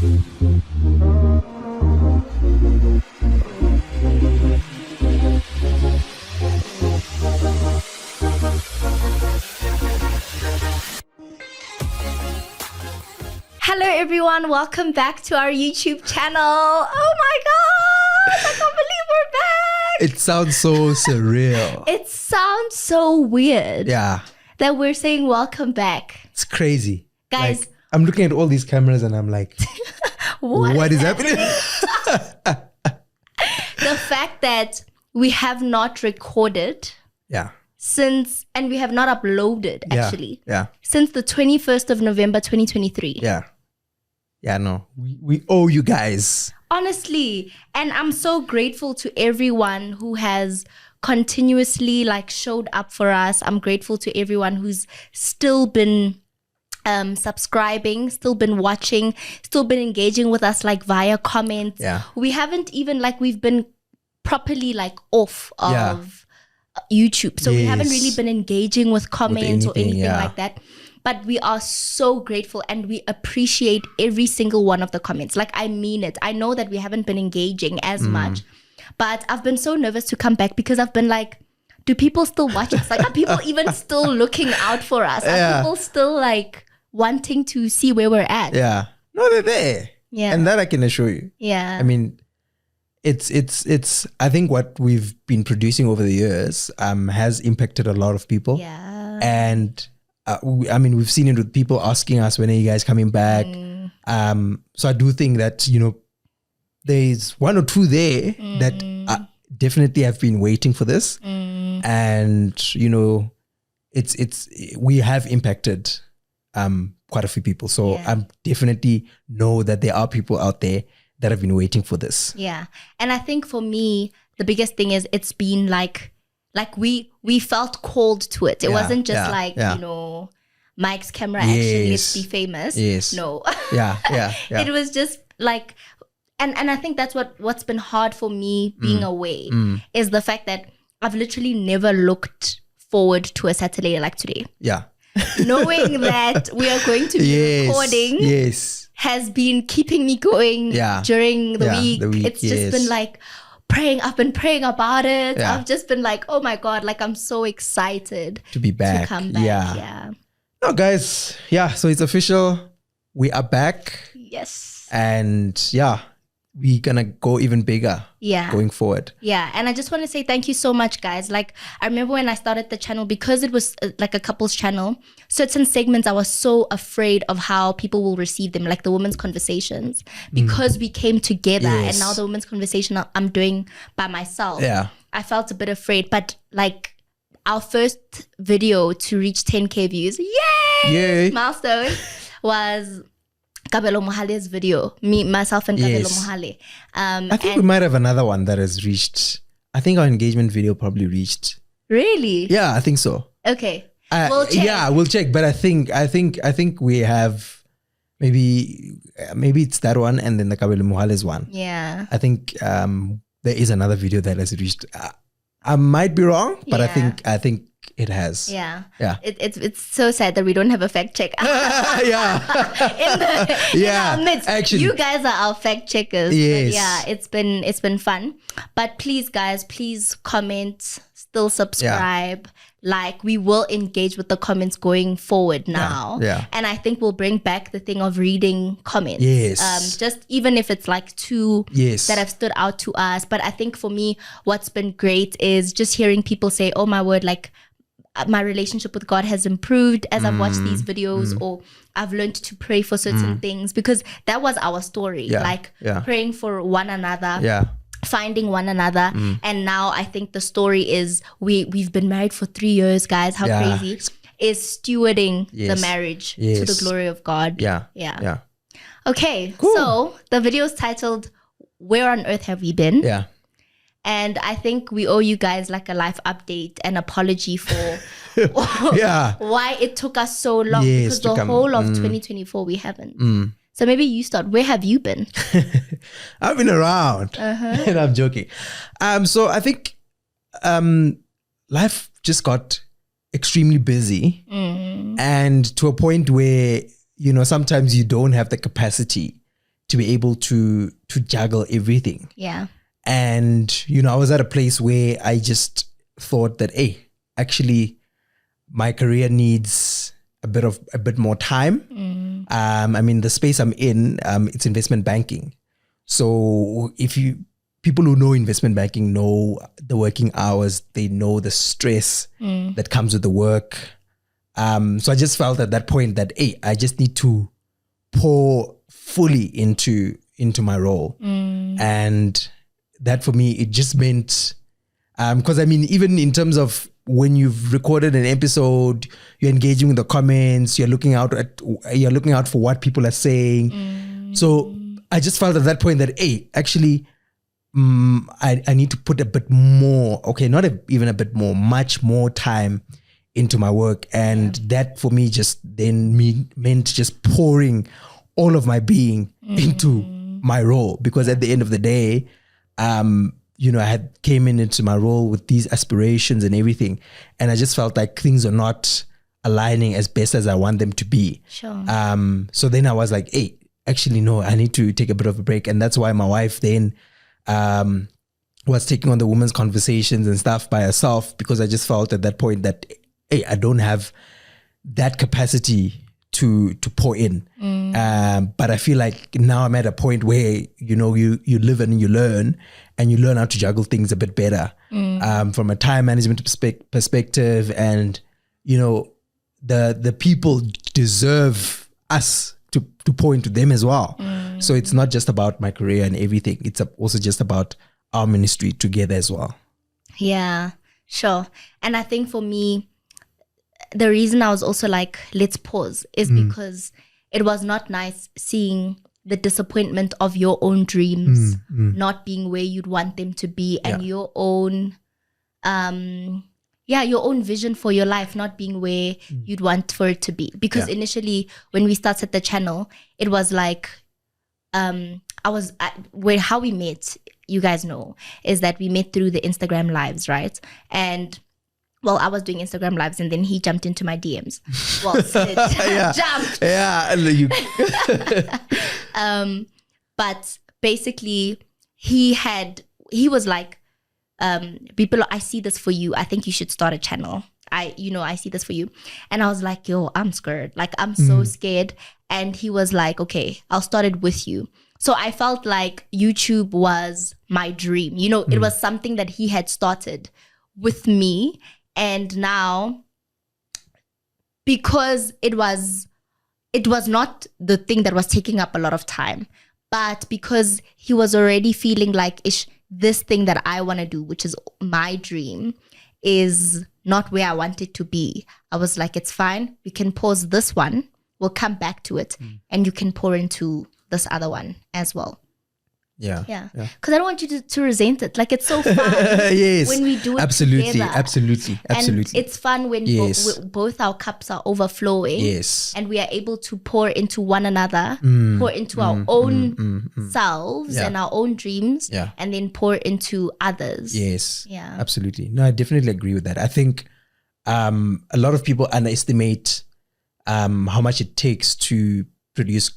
Hello everyone, welcome back to our YouTube channel. Oh my gosh, I can't believe we're back. It sounds so surreal. It sounds so weird. Yeah. That we're saying welcome back. It's crazy. Guys. Like, I'm looking at all these cameras and I'm like, what is happening? The fact that we have not recorded Yeah. since, and we have not uploaded actually. Yeah. Since the 21st of November, 2023. Yeah. Yeah, no. We owe you guys. Honestly, and I'm so grateful to everyone who has continuously like showed up for us. I'm grateful to everyone who's still been subscribing, still been watching, still been engaging with us like via comments. Yeah. We haven't even like, we've been properly like off of YouTube. So we haven't really been engaging with comments or anything like that. But we are so grateful and we appreciate every single one of the comments. Like, I mean it. I know that we haven't been engaging as much, but I've been so nervous to come back because I've been like, do people still watch us? Like, are people even still looking out for us? Are people still like wanting to see where we're at? Yeah. No, they're there. Yeah. And that I can assure you. Yeah. I mean, it's I think what we've been producing over the years has impacted a lot of people. Yeah. And I mean, we've seen it with people asking us, when are you guys coming back? So I do think that, you know, there's one or two there that definitely have been waiting for this. And, you know, we have impacted quite a few people. So I definitely know that there are people out there that have been waiting for this. Yeah. And I think for me, the biggest thing is it's been like we felt called to it. It wasn't just you know, Mike's camera action, let's be famous. Yes. No. Yeah. It was just like, and I think that's what's been hard for me being away is the fact that I've literally never looked forward to a Saturday like today. Yeah. Knowing that we are going to be recording has been keeping me going during the week. It's just been like, I've been praying about it. I've just been like, oh my God, like I'm so excited to be back. To come back. Yeah. No, guys. Yeah. So it's official. We are back. Yes. And we're going to go even bigger going forward. Yeah. And I just want to say thank you so much, guys. Like, I remember when I started the channel, because it was like a couples channel, certain segments I was so afraid of how people will receive them, like the women's conversations, because we came together and now the women's conversation I'm doing by myself. Yeah. I felt a bit afraid, but like our first video to reach 10K views, yay! Milestone, was Kabelo Mohale's video, myself and Kabelo Mohale. I think we might have another one that has reached, I think our engagement video probably reached. Really? Yeah, I think so. Okay. We'll check. Yeah, we'll check. But I think we have maybe it's that one and then the Kabelo Mohale's one. Yeah. I think there is another video that has reached. I might be wrong, but I think it has. Yeah. It's so sad that we don't have a fact check. In our midst. Actually, you guys are our fact checkers. Yes. But yeah, it's been fun. But please, guys, please comment, still subscribe. Like, we will engage with the comments going forward now. Yeah. And I think we'll bring back the thing of reading comments. Yes. Just even if it's like two that have stood out to us. But I think for me, what's been great is just hearing people say, oh my word, like my relationship with God has improved as I've watched these videos, or I've learned to pray for certain things, because that was our story. Praying for one another. Finding one another. And now I think the story is we've been married for 3 years, guys. How crazy. Is stewarding the marriage to the glory of God. Yeah. Okay, cool. So the video is titled Where on Earth Have We Been? Yeah. And I think we owe you guys like a life update, an apology for why it took us so long, because the whole of 2024 we haven't. So maybe you start. Where have you been? I've been around. And I'm joking. So I think life just got extremely busy, and to a point where, you know, sometimes you don't have the capacity to be able to juggle everything. Yeah. And, you know, I was at a place where I just thought that, hey, actually my career needs a bit more time. I mean, the space I'm in, it's investment banking. So people who know investment banking know the working hours, they know the stress that comes with the work. So I just felt at that point that, hey, I just need to pour fully into my role. And that for me, it just meant, because I mean, even in terms of when you've recorded an episode, you're engaging with the comments, you're looking out for what people are saying. So I just felt at that point that, hey, actually, I need to put a bit more, okay, not even a bit more, much more time into my work. And that for me just then meant just pouring all of my being into my role, because at the end of the day, you know, I had came into my role with these aspirations and everything, and I just felt like things are not aligning as best as I want them to be. Sure. So then I was like, hey, actually, no, I need to take a bit of a break. And that's why my wife then was taking on the women's conversations and stuff by herself, because I just felt at that point that, hey, I don't have that capacity to pour in. But I feel like now I'm at a point where, you know, you live and you learn how to juggle things a bit better from a time management perspective. And, you know, the people deserve us to pour into them as well. So it's not just about my career and everything. It's also just about our ministry together as well. Yeah, sure. And I think for me, the reason I was also like, let's pause, is because it was not nice seeing the disappointment of your own dreams not being where you'd want them to be, and your own, your own vision for your life not being where you'd want for it to be. Because initially, when we started the channel, it was like, how we met, you guys know, is that we met through the Instagram lives, right? And well, I was doing Instagram lives, and then he jumped into my DMs. Well, jumped. Yeah. But basically, he was like, people, I see this for you. I think you should start a channel. I see this for you. And I was like, yo, I'm scared. Like, I'm so scared. And he was like, okay, I'll start it with you. So I felt like YouTube was my dream. You know, it was something that he had started with me. And now, because it was not the thing that was taking up a lot of time, but because he was already feeling like, this thing that I want to do, which is my dream, is not where I want it to be. I was like, it's fine. We can pause this one. We'll come back to it. And you can pour into this other one as well. Yeah. Because I don't want you to resent it. Like, it's so fun when we do it together. Absolutely. And it's fun when both our cups are overflowing. And we are able to pour into one another, pour into our own selves and our own dreams, and then pour into others. Yeah. Absolutely. No, I definitely agree with that. I think a lot of people underestimate how much it takes to produce,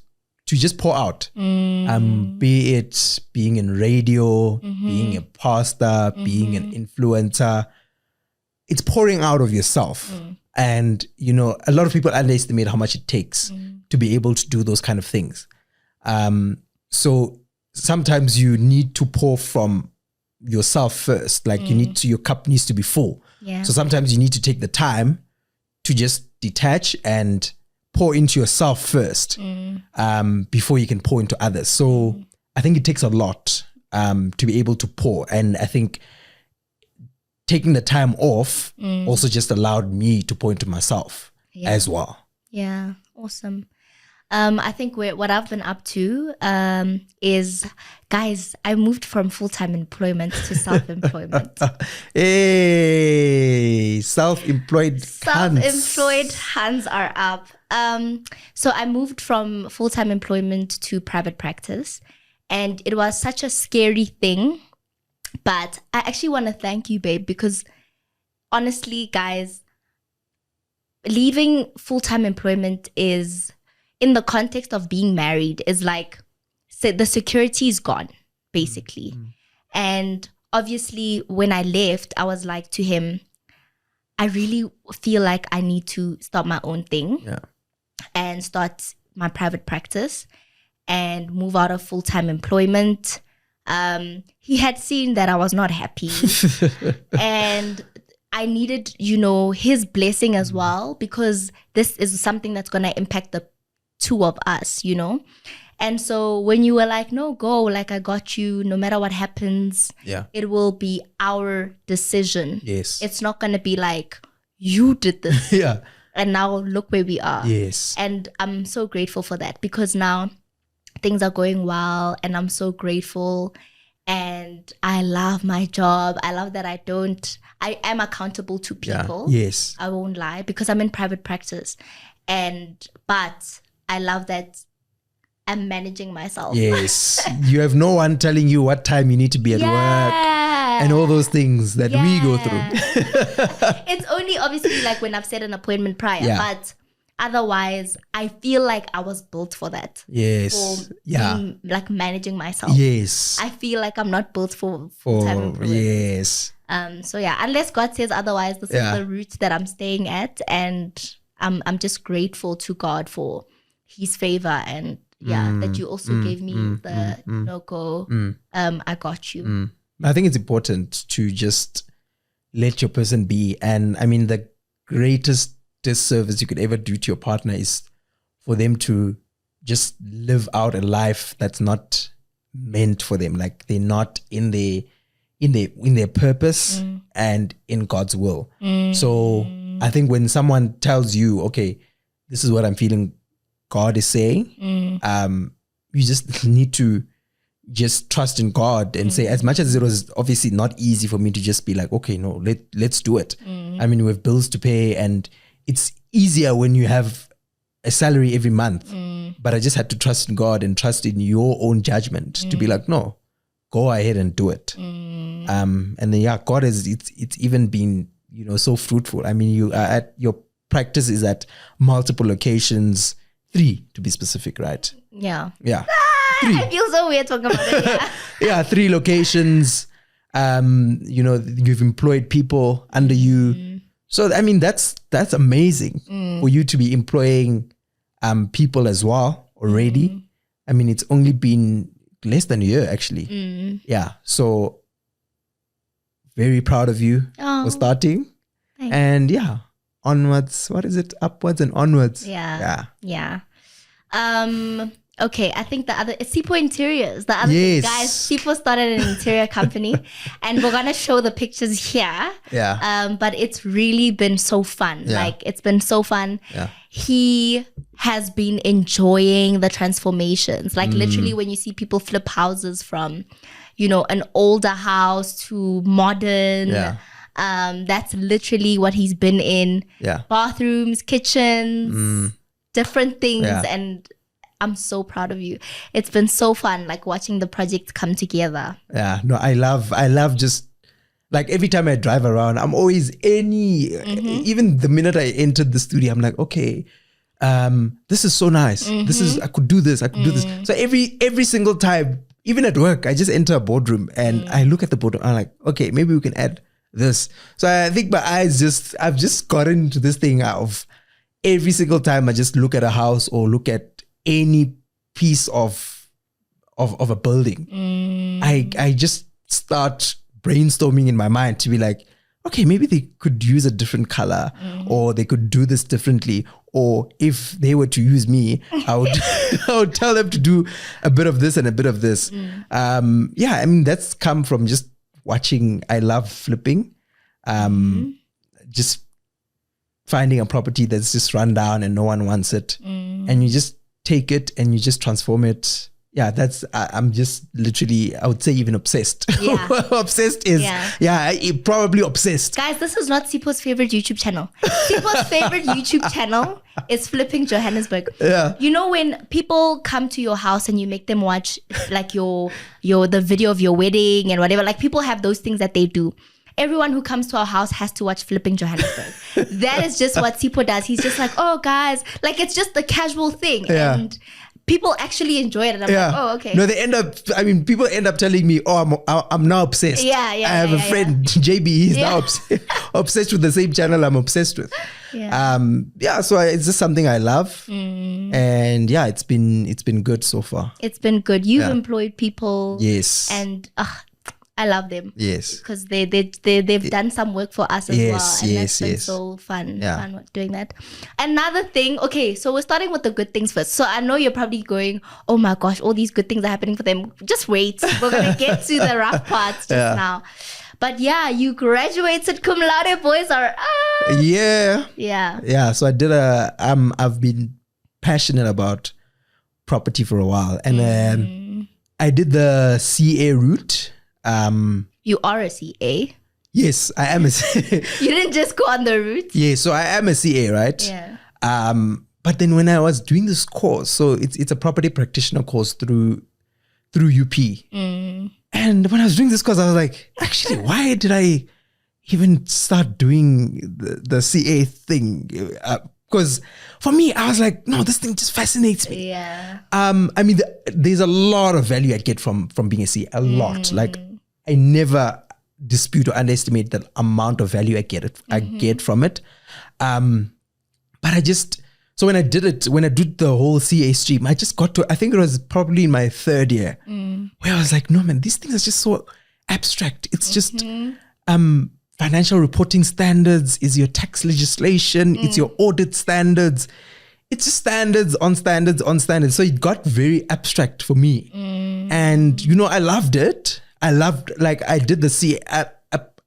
to just pour out, be it being in radio, being a pastor, being an influencer. It's pouring out of yourself. And, you know, a lot of people underestimate how much it takes to be able to do those kind of things. So sometimes you need to pour from yourself first. Like, your cup needs to be full. So sometimes you need to take the time to just detach and pour into yourself first before you can pour into others. So I think it takes a lot to be able to pour. And I think taking the time off also just allowed me to pour into myself as well. Yeah, awesome. I think what I've been up to is, guys, I moved from full-time employment to self-employment. Hey, self-employed hands are up. So I moved from full-time employment to private practice, and it was such a scary thing. But I actually want to thank you, babe, because honestly, guys, leaving full-time employment is, in the context of being married, is like the security is gone, basically. And obviously, when I left, I was like to him, I really feel like I need to start my own thing and start my private practice and move out of full-time employment. He had seen that I was not happy and I needed, his blessing as well, because this is something that's going to impact the two of us, And so when you were like, no, go, like I got you, no matter what happens, it will be our decision. Yes. It's not going to be like, you did this. And now look where we are. Yes. And I'm so grateful for that, because now things are going well and I'm so grateful. And I love my job. I love that I am accountable to people. Yes. I won't lie, because I'm in private practice. But I love that I'm managing myself. Yes. You have no one telling you what time you need to be at work and all those things that we go through. It's only obviously like when I've set an appointment prior, but otherwise I feel like I was built for that. Yes. For being, like managing myself. Yes. I feel like I'm not built for full-time employment. Yes. So yeah, unless God says otherwise, this is the route that I'm staying at, and I'm just grateful to God for his favor and that you also gave me the no-go, I got you. I think it's important to just let your person be. And I mean, the greatest disservice you could ever do to your partner is for them to just live out a life that's not meant for them. Like they're not in their purpose and in God's will. So I think when someone tells you, okay, this is what I'm feeling God is saying, you just need to just trust in God and say, as much as it was obviously not easy for me to just be like, okay, no, let's do it. I mean, we have bills to pay and it's easier when you have a salary every month. But I just had to trust in God and trust in your own judgment to be like, no, go ahead and do it. And then, God has, it's even been, so fruitful. I mean, your practice is at multiple locations, 3 to be specific, right? Yeah. 3. I feel so weird talking about it. 3 locations. You've employed people under you. So I mean, that's amazing for you to be employing people as well already. I mean, it's only been less than a year actually. So very proud of you for starting. Thanks. And onwards. What is it? Upwards and onwards. Yeah. Okay, I think it's Sipo Interiors. The other thing, guys, Sipo started an interior company and we're going to show the pictures here. But it's really been so fun. Like, it's been so fun. He has been enjoying the transformations. Like, literally, when you see people flip houses from, an older house to modern, that's literally what he's been in. Bathrooms, kitchens, different things. And I'm so proud of you. It's been so fun, like watching the project come together. I love just like every time I drive around, I'm always even the minute I entered the studio, I'm like, okay, this is so nice. This is, I could do this. So every single time, even at work, I just enter a boardroom and I look at the boardroom. I'm like, okay, maybe we can add this. So I think I've just gotten into this thing of every single time I just look at a house or look at any piece of a building, I just start brainstorming in my mind to be like, okay, maybe they could use a different color or they could do this differently. Or if they were to use me, I would tell them to do a bit of this and a bit of this. I mean, that's come from just watching. I love flipping, just finding a property that's just run down and no one wants it. And you just take it and you just transform it. I'm just literally, I would say even obsessed. Obsessed is, probably obsessed. Guys, this is not Sipo's favorite YouTube channel. Sipo's favorite YouTube channel is Flipping Johannesburg. When people come to your house and you make them watch like the video of your wedding and whatever, like people have those things that they do. Everyone who comes to our house has to watch Flipping Johannesburg. That is just what Sipo does. He's just like, oh guys, like it's just a casual thing. And people actually enjoy it. And I'm like, oh, okay. No, people end up telling me, oh, I'm now obsessed. Yeah. I have a friend, JB, he's now obsessed with the same channel I'm obsessed with. Yeah. So it's just something I love. And yeah, it's been good so far. It's been good. You've employed people. Yes. And I love them. Yes. Because they've done some work for us as well. And that's been so fun. Yeah. Fun doing that. Another thing, okay, so we're starting with the good things first. So I know you're probably going, oh my gosh, all these good things are happening for them. Just wait. We're going to get to the rough parts just now. But yeah, you graduated cum laude, boys are... Yeah. So I did I've been passionate about property for a while. And I did the CA route. You are a CA? Yes, I am a CA. You didn't just go on the route? Yeah, so I am a CA, right? Yeah. But then when I was doing this course, so it's a property practitioner course through UP. And when I was doing this course, I was like, actually, why did I even start doing the CA thing? Because for me, I was like, no, this thing just fascinates me. Yeah. There's a lot of value I get from being a CA, a lot. Like, I never dispute or underestimate the amount of value I get from it. But so when I did the whole CA stream, I just got to, I think it was probably in my third year, where I was like, no, man, these things are just so abstract. It's just financial reporting standards, is your tax legislation, it's your audit standards. It's just standards on standards on standards. So it got very abstract for me. And, I loved it. I did the CA.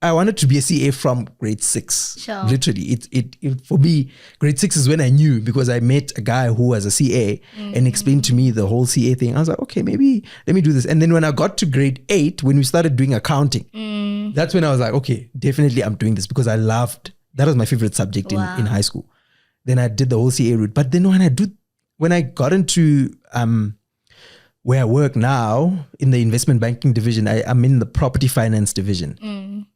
I wanted to be a CA from grade 6. Sure. Literally. It for me, grade 6 is when I knew, because I met a guy who was a CA and explained to me the whole CA thing. I was like, okay, maybe let me do this. And then when I got to grade 8, when we started doing accounting, that's when I was like, okay, definitely I'm doing this, because that was my favorite subject in high school. Then I did the whole CA route. But then when I got into where I work now in the investment banking division, I'm in the property finance division.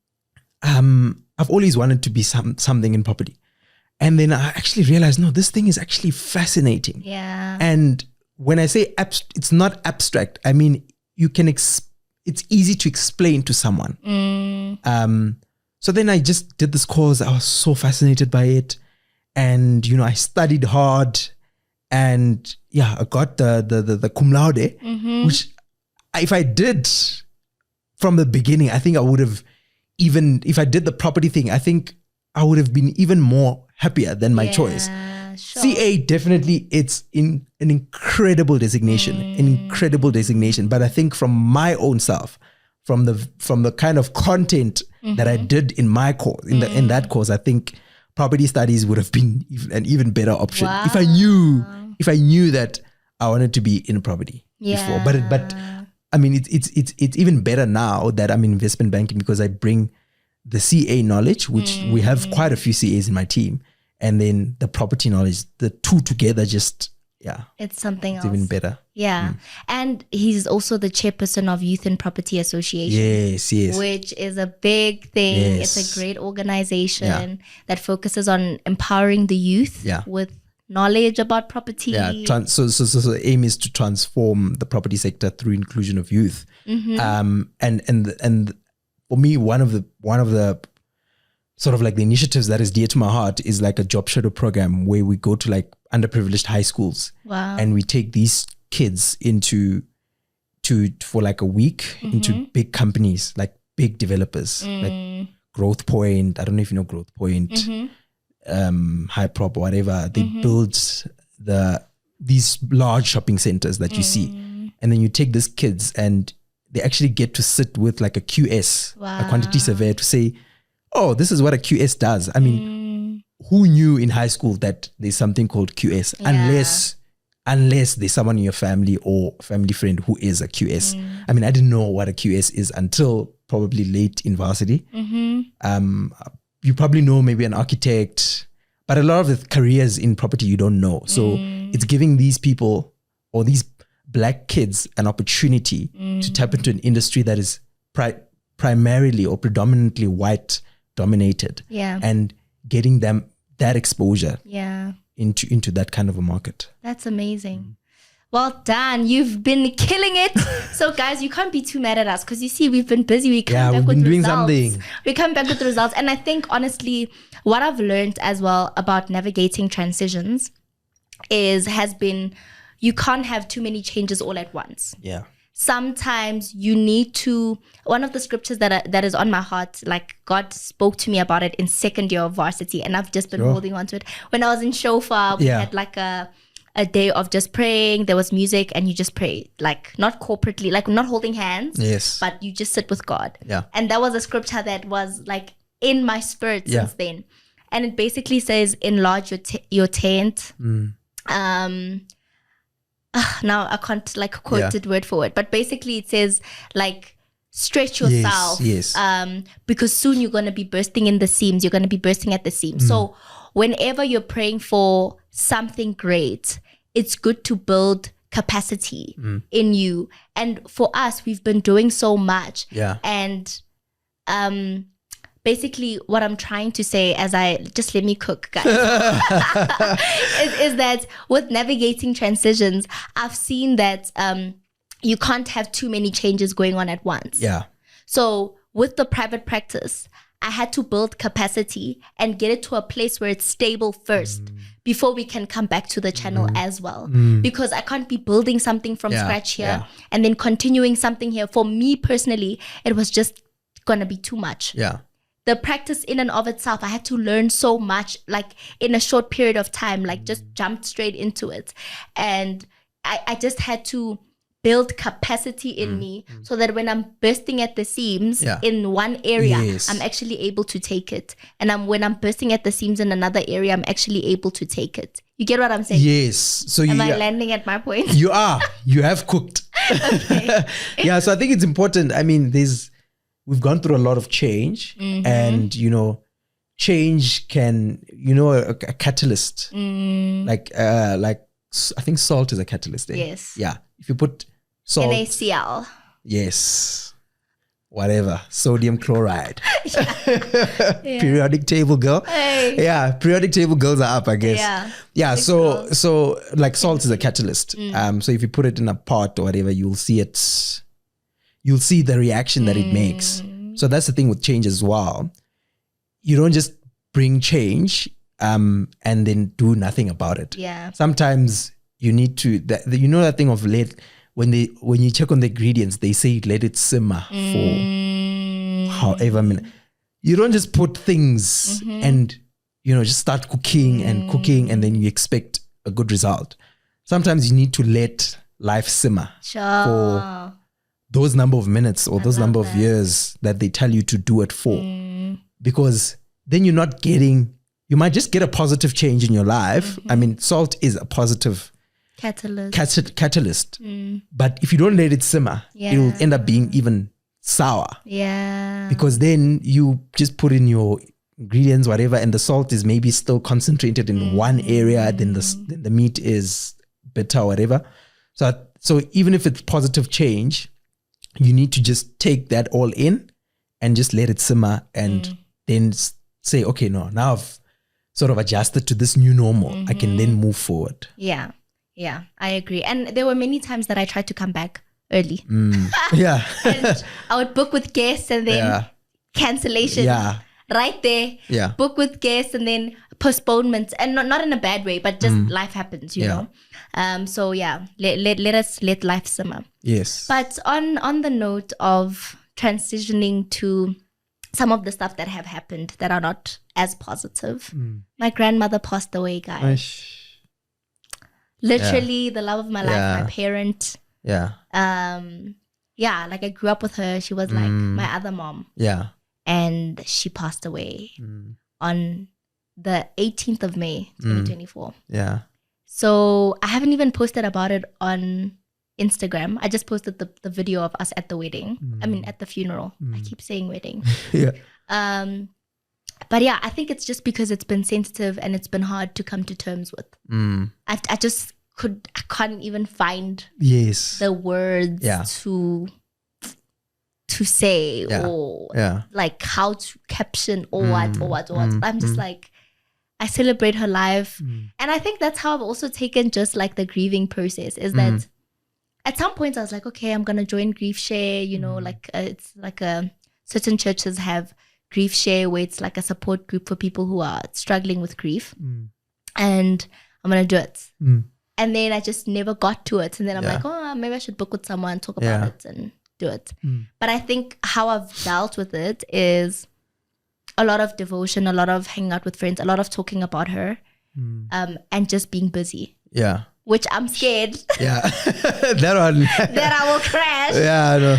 I've always wanted to be something in property. And then I actually realized, no, this thing is actually fascinating. Yeah. And when I say it's not abstract, I mean, it's easy to explain to someone. So then I just did this course. I was so fascinated by it. And, I studied hard, and I got the cum laude, which if I did from the beginning, I think I would have, even if I did the property thing, I think I would have been even more happier than my choice. Sure. CA, definitely, it's an incredible designation. But I think from my own self, from the kind of content that I did in my course, in that course, I think property studies would have been an even better option if I knew that I wanted to be in property before. But I mean, it's even better now that I'm in investment banking, because I bring the CA knowledge, which we have quite a few CAs in my team, and then the property knowledge, the two together, it's something else. It's even better. Yeah. And he's also the chairperson of Youth and Property Association. Yes. Which is a big thing. Yes. It's a great organization that focuses on empowering the youth with knowledge about property. Yeah. So the aim is to transform the property sector through inclusion of youth. And for me, one of the sort of like the initiatives that is dear to my heart is like a job shadow program, where we go to like underprivileged high schools. Wow. And we take these kids for like a week into big companies, like big developers, like Growth Point. I don't know if you know Growth Point, Hyprop or whatever. They build these large shopping centers that you see. And then you take these kids and they actually get to sit with like a QS, a quantity surveyor, to say, oh, this is what a QS does. I mean, who knew in high school that there's something called QS? Unless there's someone in your family or family friend who is a QS. I mean, I didn't know what a QS is until probably late in varsity. You probably know maybe an architect, but a lot of the careers in property you don't know. So it's giving these people or these Black kids an opportunity to tap into an industry that is primarily or predominantly white dominated, and getting them that exposure into that kind of a market. That's amazing. Well done. You've been killing it. So guys, you can't be too mad at us because you see we've been busy. We come back with doing results. Something. We come back with results. And I think honestly, what I've learned as well about navigating transitions has been you can't have too many changes all at once. Yeah. Sometimes you need to, one of the scriptures that is on my heart, like God spoke to me about it in second year of varsity, and I've just been holding on to it. When I was in Shofar, we had like a day of just praying. There was music and you just pray, like not corporately, like not holding hands, but you just sit with God. Yeah. And that was a scripture that was like in my spirit since then. And it basically says, enlarge your tent. Now I can't like quote it word for word, but basically it says like stretch yourself, because soon you're going to be bursting in the seams. You're going to be bursting at the seams. So whenever you're praying for something great, it's good to build capacity in you. And for us, we've been doing so much. Yeah. And basically what I'm trying to say just let me cook, guys, is that with navigating transitions, I've seen that you can't have too many changes going on at once. Yeah. So with the private practice, I had to build capacity and get it to a place where it's stable first before we can come back to the channel as well. Because I can't be building something from scratch here and then continuing something here. For me personally, it was just going to be too much. Yeah. The practice in and of itself, I had to learn so much, like in a short period of time, like just jumped straight into it. And I just had to build capacity in me so that when I'm bursting at the seams in one area, I'm actually able to take it. And when I'm bursting at the seams in another area, I'm actually able to take it. You get what I'm saying? Yes. So Am I landing at my point? You are. You have cooked. Yeah. So I think it's important. I mean, we've gone through a lot of change, and change can, a catalyst, like I think salt is a catalyst. Yes. Yeah. If you put salt, NaCl. Yes. Whatever. Sodium chloride. Periodic table girl. Hey. Yeah. Periodic table girls are up, I guess. Yeah. Yeah. So like salt is a catalyst. So if you put it in a pot or whatever, you'll see the reaction that it makes. So that's the thing with change as well. You don't just bring change and then do nothing about it. Yeah. Sometimes you need to, that thing of when you check on the ingredients, they say let it simmer for however minute. You don't just put things and, just start cooking and then you expect a good result. Sometimes you need to let life simmer for those number of minutes or those number of years that they tell you to do it for. Because then you might just get a positive change in your life. I mean, salt is a positive catalyst. But if you don't let it simmer, it will end up being even sour. Yeah. Because then you just put in your ingredients, whatever, and the salt is maybe still concentrated in one area, then the meat is bitter or whatever. So even if it's positive change, you need to just take that all in and just let it simmer and then say, okay, no, now I've sort of adjusted to this new normal. I can then move forward. Yeah. Yeah, I agree. And there were many times that I tried to come back early. Yeah. And I would book with guests and then cancellation. Yeah. Right there. Yeah. Book with guests and then postponements. And not in a bad way, but just life happens, you know. So yeah, let us let life simmer. Yes. But on the note of transitioning to some of the stuff that have happened that are not as positive. My grandmother passed away, guys. Literally the love of my life, my parent. Yeah. Like I grew up with her. She was like my other mom. Yeah. And she passed away on the 18th of May, 2024. Yeah. So I haven't even posted about it on Instagram. I just posted the video of us at the wedding. I mean, at the funeral. I keep saying wedding. Yeah. But yeah, I think it's just because it's been sensitive and it's been hard to come to terms with. I can't even find the words to say or like how to caption or what. I'm just like, I celebrate her life. And I think that's how I've also taken just like the grieving process, is that at some point I was like, okay, I'm going to join Grief Share, you know, like it's like certain churches have Grief Share where it's like a support group for people who are struggling with grief. And I'm going to do it. And then I just never got to it. And then I'm like, oh, maybe I should book with someone, talk about it and do it. But I think how I've dealt with it is a lot of devotion, a lot of hanging out with friends, a lot of talking about her, and just being busy. Yeah. Which I'm scared. Yeah. That one. that I will crash. Yeah, I know.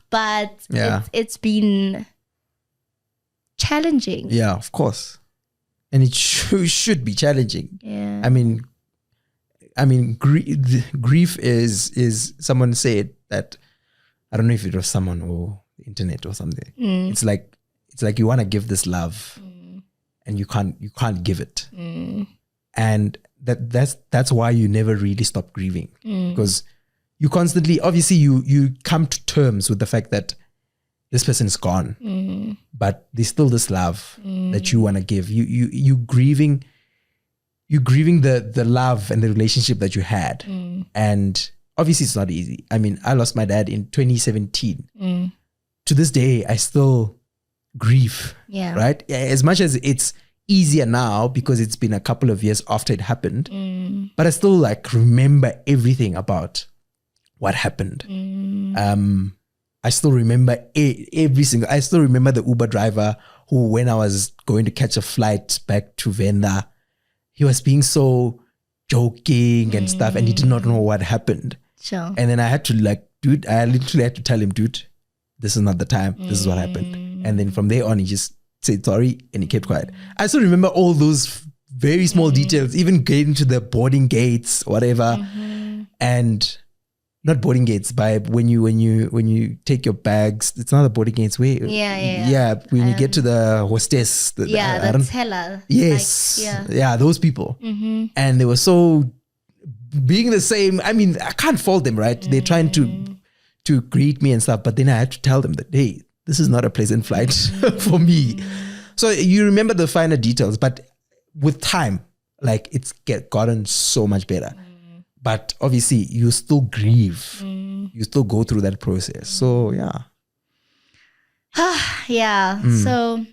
But it's been challenging. Yeah, of course. And it should be challenging. Yeah. I mean, grief is, someone said that, I don't know if it was someone or the internet or something. It's like you want to give this love and you can't give it. And that's why you never really stop grieving, because you constantly, obviously you come to terms with the fact that this person is gone, but there's still this love that you want to give. You grieving the love and the relationship that you had. And obviously it's not easy. I mean, I lost my dad in 2017. To this day, I still grieve, right? As much as it's easier now because it's been a couple of years after it happened, but I still like remember everything about what happened. I still remember I still remember the Uber driver who, when I was going to catch a flight back to Venda, he was being so joking and stuff, and he did not know what happened. Sure. And then I had to I literally had to tell him, dude, this is not the time. This is what happened. And then from there on, he just said sorry and he kept quiet. I still remember all those very small details, even getting to the boarding gates, whatever. And not boarding gates, but when you take your bags, it's not the boarding gates. When you get to the hostess, the teller. Yes, like, those people, and they were so being the same. I mean, I can't fault them, right? They're trying to greet me and stuff, but then I had to tell them that, hey, this is not a pleasant flight for me. So you remember the finer details, but with time, like it's gotten so much better. But obviously you still grieve. You still go through that process. So So,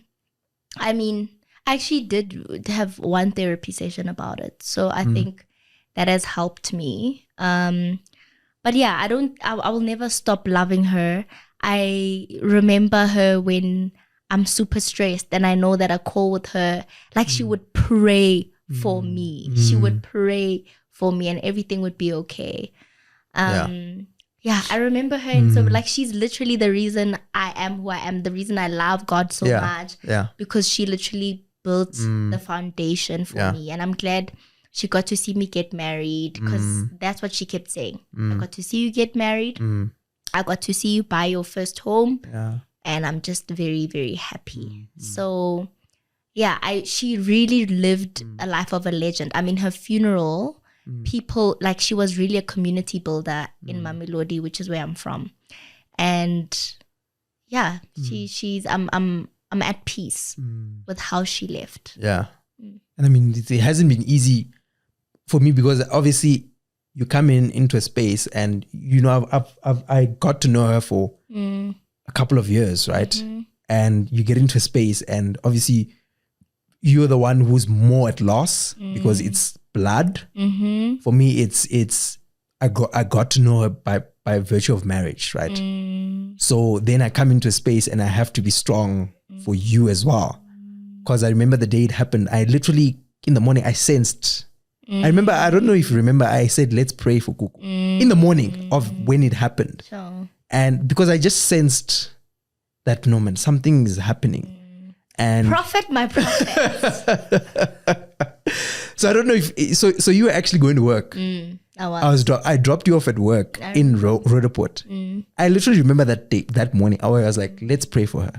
I mean, I actually did have one therapy session about it. So I think that has helped me. But yeah, I will never stop loving her. I remember her when I'm super stressed and I know that I call with her, like she would pray for me. She would pray for me and everything would be okay. I remember her. And so like, she's literally the reason I am who I am, the reason I love God so much, because she literally built the foundation for me. And I'm glad she got to see me get married, because that's what she kept saying. I got to see you get married. I got to see you buy your first home. And I'm just very, very happy. So she really lived a life of a legend. I mean, her funeral, people, like, she was really a community builder in Mamelodi, which is where I'm from. And she's I'm at peace with how she left. And I mean, it hasn't been easy for me, because obviously you come into a space and, you know, I got to know her for a couple of years, right? And you get into a space and obviously you're the one who's more at loss because it's blood. For me, it's I got to know her by virtue of marriage, right? So then I come into a space and I have to be strong for you as well. Because I remember the day it happened, I literally, in the morning, I sensed, I remember, I don't know if you remember, I said, let's pray for Kuku in the morning of when it happened. Sure. And because I just sensed that, no man, something is happening. And prophet, my prophet. So I don't know if, so you were actually going to work. I dropped you off at work in Rhodoport. I literally remember that day, that morning, I was like, let's pray for her.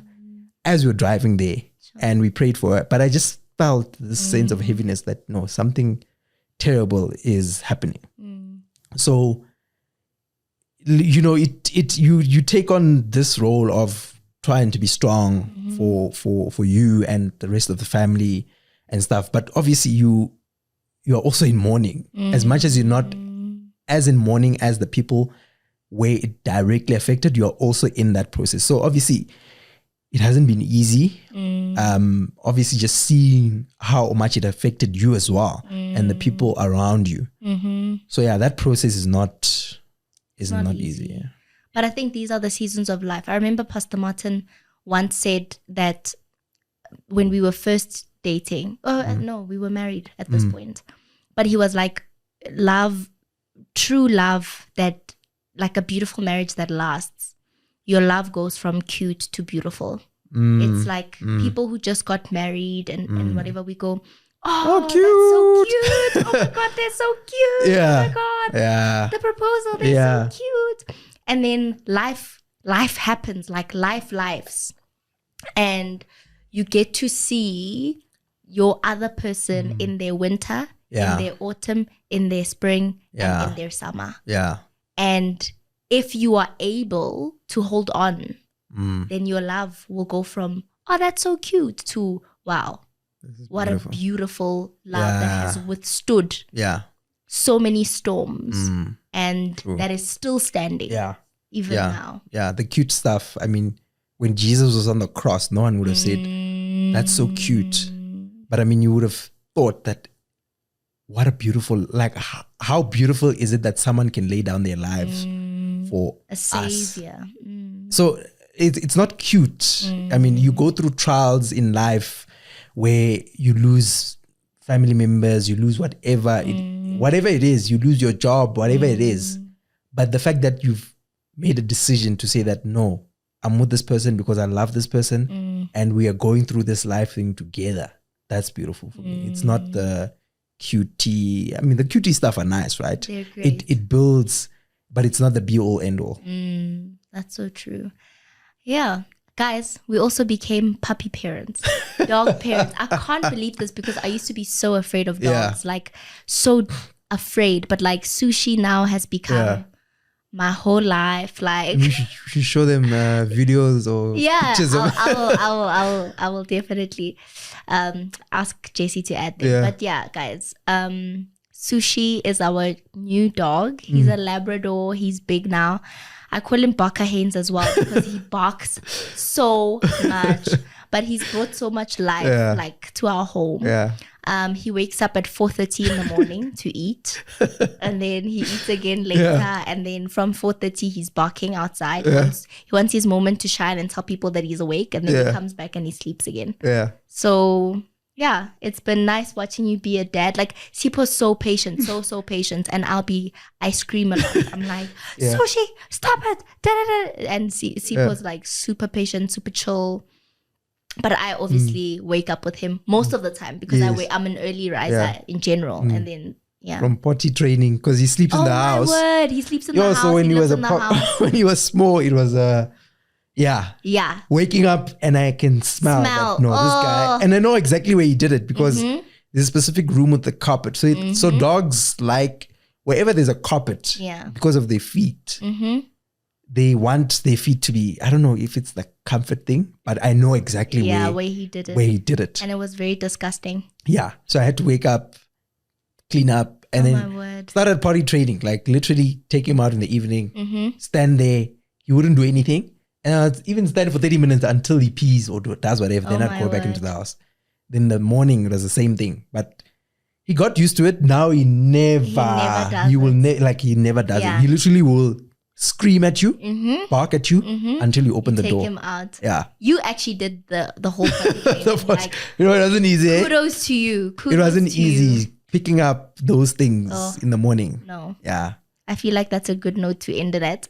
As we were driving there, and we prayed for her, but I just felt this sense of heaviness that, no, something terrible is happening. So, you know, you take on this role of trying to be strong for you and the rest of the family, and stuff. But obviously you are also in mourning. As much as you're not as in mourning as the people where it directly affected, you're also in that process. So obviously it hasn't been easy. Obviously just seeing how much it affected you as well and the people around you. So yeah, that process is not easy. Yeah. But I think these are the seasons of life. I remember Pastor Martin once said that when we were first dating, no, we were married at this point, but he was like, love, true love, that like a beautiful marriage that lasts, your love goes from cute to beautiful. It's like people who just got married and whatever, we go, oh, cute. That's so cute. Oh my God, they're so cute. Yeah. Oh my God. Yeah. The proposal, they're so cute. And then life happens, like life lives. And you get to see your other person in their winter, in their autumn, in their spring, and in their summer. Yeah. And if you are able to hold on, then your love will go from, oh, that's so cute, to, wow, what a beautiful love that has withstood so many storms and that is still standing even now. Yeah, the cute stuff. I mean, when Jesus was on the cross, no one would have said, that's so cute. But I mean, you would have thought that, what a beautiful, like, how beautiful is it that someone can lay down their lives for a savior. So it's not cute. I mean, you go through trials in life where you lose family members, you lose whatever it is, you lose your job, whatever it is. But the fact that you've made a decision to say that, no, I'm with this person because I love this person and we are going through this life thing together. That's beautiful for me. It's not the cutie. I mean, the cutie stuff are nice, right? They're great. It builds, but it's not the be all end all. That's so true. Yeah. Guys, we also became puppy parents, dog parents. I can't believe this because I used to be so afraid of dogs, like so afraid. But like Sushi now has become my whole life. Like we should show them videos or pictures. I will definitely ask JC to add them. But yeah, guys, Sushi is our new dog. He's a Labrador. He's big now. I call him Baka Haynes as well because he barks so much. But he's brought so much life like to our home. He wakes up at 4:30 in the morning to eat. And then he eats again later. And then from 4:30 he's barking outside. He wants his moment to shine and tell people that he's awake. And then he comes back and he sleeps again. So yeah, it's been nice watching you be a dad. Like Sipo's so patient, so patient, and I scream a lot. I'm like, Sushi, stop it, da-da-da. And Sipo's like super patient, super chill. But I obviously wake up with him most of the time because I'm an early riser in general, and then from potty training because he sleeps in the house. Oh my word, he sleeps in the house. So when he was in the house. when he was small, it was waking up and I can smell that, this guy, and I know exactly where he did it because there's a specific room with the carpet. So so dogs like wherever there's a carpet because of their feet. They want their feet to be, I don't know if it's the comfort thing, but I know exactly where he did it. And it was very disgusting. Yeah. So I had to wake up, clean up, and then started potty training, like literally take him out in the evening, stand there. He wouldn't do anything. And I'd even stand for 30 minutes until he pees or does whatever. Then I'd go back into the house. Then in the morning, it was the same thing. But he got used to it. Now he never does he never does it. He literally will scream at you, bark at you until you open the door. Take him out. Yeah. You actually did the whole thing. Like, it wasn't easy. Kudos to you. It wasn't easy picking up those things in the morning. No. Yeah. I feel like that's a good note to end it at.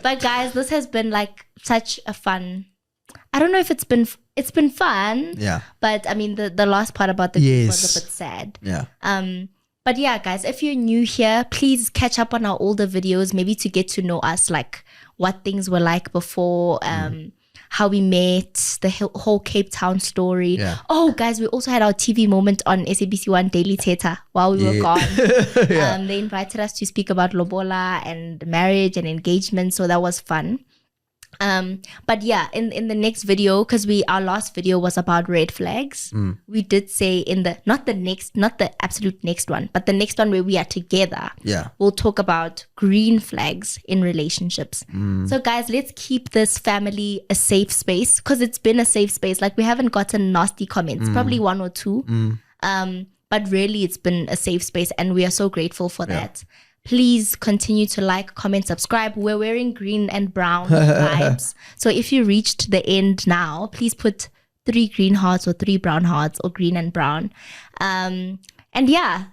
But guys, this has been like such a fun. I don't know if it's been fun. Yeah. But I mean the last part about the group was a bit sad. Yeah. But yeah, guys, if you're new here, please catch up on our older videos, maybe to get to know us, like what things were like before, how we met, the whole Cape Town story. Yeah. Oh, guys, we also had our TV moment on SABC1 Daily Theatre while we were gone. They invited us to speak about lobola and marriage and engagement, so that was fun. But yeah, in the next video, because our last video was about red flags, we did say not the absolute next one, but the next one where we are together, we'll talk about green flags in relationships. So guys, let's keep this family a safe space, because it's been a safe space. Like, we haven't gotten nasty comments, probably one or two, but really it's been a safe space, and we are so grateful for that. Please continue to like, comment, subscribe. We're wearing green and brown vibes. So if you reached the end now, please put 3 green hearts or 3 brown hearts, or green and brown. And yeah,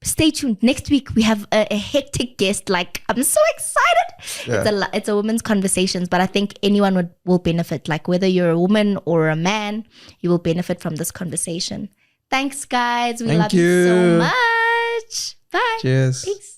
stay tuned. Next week we have a hectic guest. Like, I'm so excited. It's a women's conversations, but I think anyone will benefit. Like, whether you're a woman or a man, you will benefit from this conversation. Thanks, guys. We love you so much. Bye. Cheers. Peace.